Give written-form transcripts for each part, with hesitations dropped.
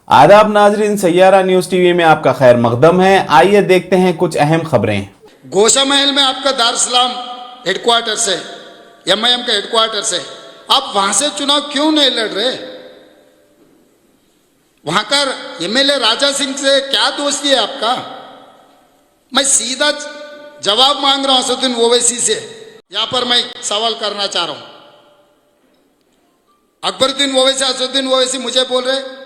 आदाब नाजरीन, Saiyaara news TV में आपका खैर मकदम है। आइए देखते हैं कुछ अहम खबरें। गोशा महल में आपका दारुसलाम हेडक्वार्टर से एमआईएम का हेडक्वार्टर से आप वहां से चुनाव क्यों नहीं लड़ रहे? वहां का एमएलए राजा सिंह से क्या दोस्ती है आपका? मैं सीधा जवाब मांग रहा हूं असदुद्दीन ओवैसी से। यहां पर मैं सवाल करना चाह रहा हूं। अकबरुद्दीन ओवैसी, असदुद्दीन ओवैसी मुझे बोल रहे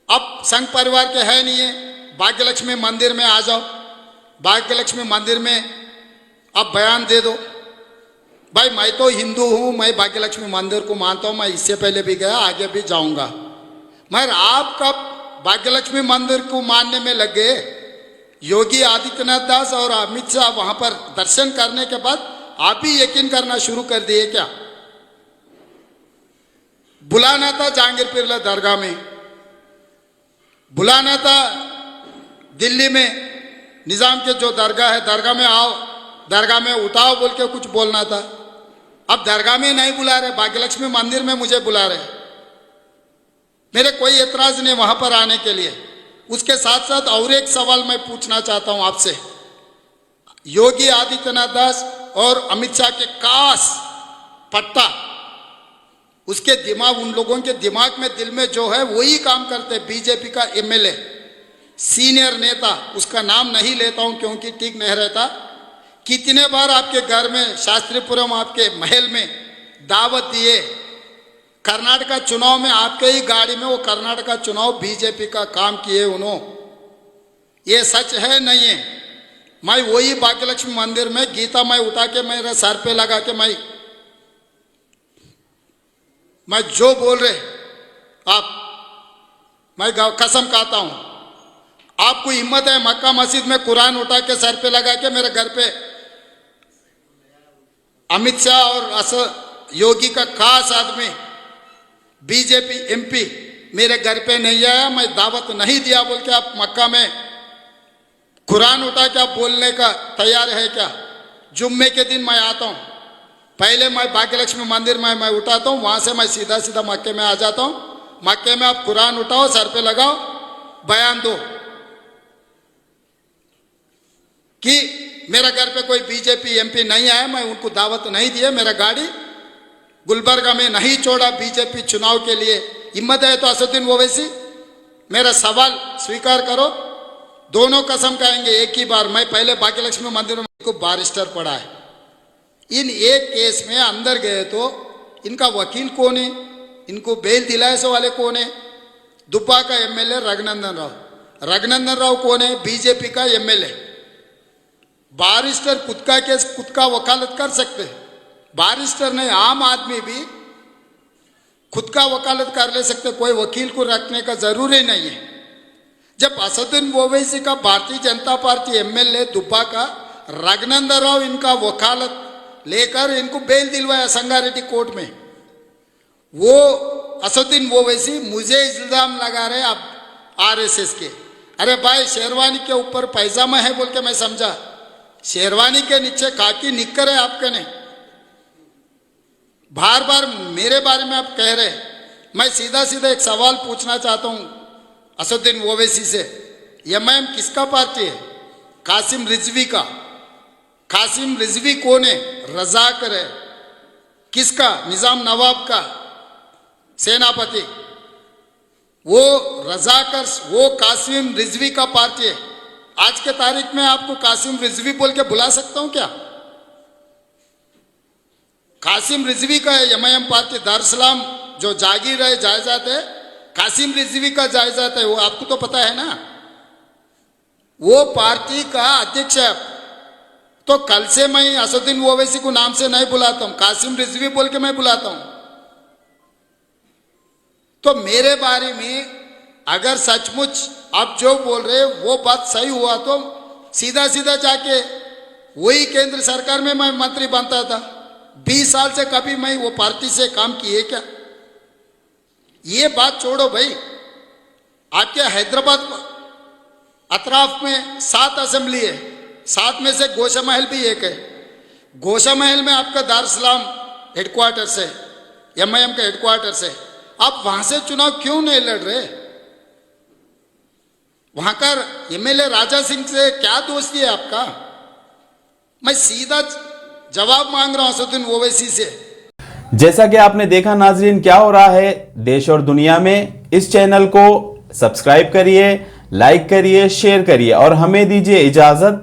अब संघ परिवार के है नहीं है, भाग्यलक्ष्मी मंदिर में आ जाओ, भाग्यलक्ष्मी मंदिर में आप बयान दे दो। भाई मैं तो हिंदू हूं, मैं भाग्यलक्ष्मी मंदिर को मानता हूं, मैं इससे पहले भी गया, आगे भी जाऊंगा। मगर आप कब भाग्यलक्ष्मी मंदिर को मानने में लग गए? योगी आदित्यनाथ दास और अमित शाह वहां पर दर्शन करने के बाद आप भी यकीन करना शुरू कर दिए क्या? बुलाना था जहांगीर पीरला दरगाह में, बुलाना था दिल्ली में निजाम के जो दरगाह है, दरगाह में आओ, दरगाह में उठाओ बोल के कुछ बोलना था। अब दरगाह में नहीं बुला रहे, भाग्यलक्ष्मी मंदिर में मुझे बुला रहे। मेरे कोई एतराज नहीं वहां पर आने के लिए। उसके साथ साथ और एक सवाल मैं पूछना चाहता हूं आपसे। योगी आदित्यनाथ दास और अमित शाह के कास पट्टा, उसके दिमाग, उन लोगों के दिमाग में, दिल में जो है वही काम करते। बीजेपी का एमएलए, सीनियर नेता, उसका नाम नहीं लेता हूं क्योंकि ठीक नहीं रहता, कितने बार आपके घर में, शास्त्रीपुरम आपके महल में दावत दिए। कर्नाटका चुनाव में आपके ही गाड़ी में वो कर्नाटका चुनाव बीजेपी का काम किए उन्होंने। ये सच है नहीं है? मैं वही भाग्यलक्ष्मी मंदिर में गीता मैं उठा के मेरे सर पे लगा के मैं जो बोल रहे आप, मैं कसम खाता हूं, आपको हिम्मत है मक्का मस्जिद में कुरान उठा के सर पे लगा के मेरे घर पे अमित शाह और योगी का खास आदमी बीजेपी एमपी मेरे घर पे नहीं आया, मैं दावत नहीं दिया बोल के आप मक्का में कुरान उठा के आप बोलने का तैयार है क्या? जुम्मे के दिन मैं आता हूं, पहले मैं भाग्यलक्ष्मी मंदिर में मैं उठाता हूं, वहां से मैं सीधा सीधा मक्के में आ जाता हूं। मक्के में आप कुरान उठाओ, सर पे लगाओ, बयान दो कि मेरा घर पे कोई बीजेपी एमपी नहीं आया, मैं उनको दावत नहीं दिया, मेरा गाड़ी गुलबर्गा में नहीं छोड़ा बीजेपी चुनाव के लिए। हिम्मत है तो असदुद्दीन ओवैसी मेरा सवाल स्वीकार करो। दोनों कसम खाएंगे एक ही बार। मैं पहले भाग्यलक्ष्मी मंदिर में को बारिस्टर पढ़ा है। इन एक केस में अंदर गए तो इनका वकील कौन है, इनको बेल दिलाए से वाले कौन है? दुब्बा का एमएलए रघुनंदन राव। रघुनंदन राव कौन है? बीजेपी का एमएलए। बारिस्टर खुद का केस खुद का वकालत कर सकते हैं। बारिस्टर नहीं, आम आदमी भी खुद का वकालत कर ले सकते, कोई वकील को रखने का जरूरी नहीं है। जब असदुद्दीन ओवैसी का भारतीय जनता पार्टी एमएलए दुब्बा का रघुनंदन राव इनका वकालत लेकर इनको बेल दिलवाया संगारेड्डी कोर्ट में, वो असदुद्दीन ओवैसी मुझे इल्जाम लगा रहे अब आरएसएस के। अरे भाई, शेरवानी के ऊपर पैजामा है बोल के मैं समझा, शेरवानी के नीचे खाकी निक्कर है आपके ने। बार बार मेरे बारे में आप कह रहे। मैं सीधा सीधा एक सवाल पूछना चाहता हूं असदुद्दीन ओवैसी से। एमआईएम किसका पार्टी है? कासिम रिजवी का। कासिम रिजवी कौन है? रजाकर है। किसका? निजाम नवाब का सेनापति। वो रजाकर, वो कासिम रिजवी का पार्टी है। आज के तारीख में आपको कासिम रिजवी बोल के बुला सकता हूं क्या? कासिम रिजवी का है एमआईएम पार्टी। दारुसलाम जो जागीर है, जायदाद है, कासिम रिजवी का जायदाद है, वो आपको तो पता है ना। वो पार्टी का अध्यक्ष है। तो कल से मैं असदुद्दीन ओवैसी को नाम से नहीं बुलाता हूं, कासिम रिजवी बोल के मैं बुलाता हूं। तो मेरे बारे में अगर सचमुच आप जो बोल रहे वो बात सही हुआ तो सीधा सीधा जाके वही केंद्र सरकार में मैं मंत्री बनता था। 20 साल से कभी मैं वो पार्टी से काम किए क्या? ये बात छोड़ो भाई। आपके हैदराबाद अतराफ में 7 असेंबली है, 7 में से गोशा महल भी एक है। गोशा महल में आपका दारुसलाम हेडक्वार्टर से, एमआईएम का हेडक्वार्टर से, आप वहां से चुनाव क्यों नहीं लड़ रहे? वहां का एमएलए राजा सिंह से क्या दोस्ती है आपका? मैं सीधा जवाब मांग रहा हूं असदुद्दीन ओवैसी से। जैसा कि आपने देखा नाजरीन, क्या हो रहा है देश और दुनिया में। इस चैनल को सब्सक्राइब करिए, लाइक करिए, शेयर करिए और हमें दीजिए इजाजत।